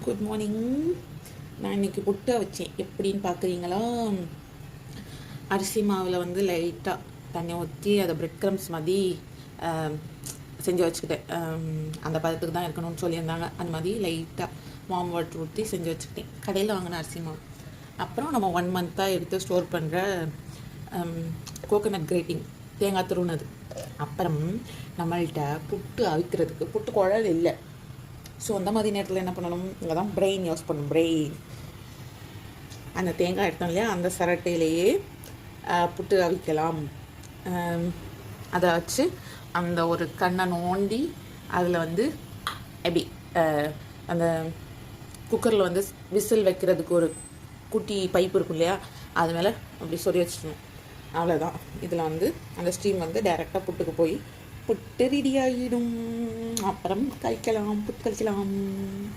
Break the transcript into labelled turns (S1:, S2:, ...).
S1: Good morning. நான் இன்றைக்கி புட்டை வச்சேன். எப்படின்னு பார்க்குறீங்களா? அரிசி மாவில் வந்து லைட்டாக தண்ணி ஊற்றி அதை பிரெட் க்ரம்ஸ் மாதிரி செஞ்சு வச்சுக்கிட்டேன். அந்த பதத்துக்கு தான் இருக்கணும்னு சொல்லியிருந்தாங்க. அந்த மாதிரி லைட்டாக வார்ம் வாட்டர் ஊற்றி செஞ்சு வச்சுக்கிட்டேன். கடையில் வாங்கின அரிசி மாவு. அப்புறம் நம்ம 1 மந்த்தாக எடுத்து ஸ்டோர் பண்ணுற கோகோனட் கிரேட்டிங், தேங்காய் துருவுனது. அப்புறம் நம்மள்கிட்ட புட்டு அவிக்கிறதுக்கு புட்டு குழல் இல்லை. ஸோ அந்த மாதிரி நேரத்தில் என்ன பண்ணணும்? இங்கே தான் பிரெயின் யூஸ் பண்ணணும். பிரெயின், அந்த தேங்காய் எடுத்தோம் இல்லையா, அந்த சரட்டையிலேயே புட்டு அவிக்கலாம். அதை வச்சு அந்த ஒரு கண்ணை நோண்டி அதில் வந்து எப்படி அந்த குக்கரில் வந்து விசில் வைக்கிறதுக்கு ஒரு குட்டி பைப் இருக்கும் இல்லையா, அது மேலே அப்படி சொறி வச்சிடணும். அவ்வளோதான். இதில் வந்து அந்த ஸ்டீம் வந்து டைரெக்டாக புட்டுக்கு போய் புட்டு ரெடி ஆகிடும். அப்புறம் கழிக்கலாம், புட்டு கழிக்கலாம்.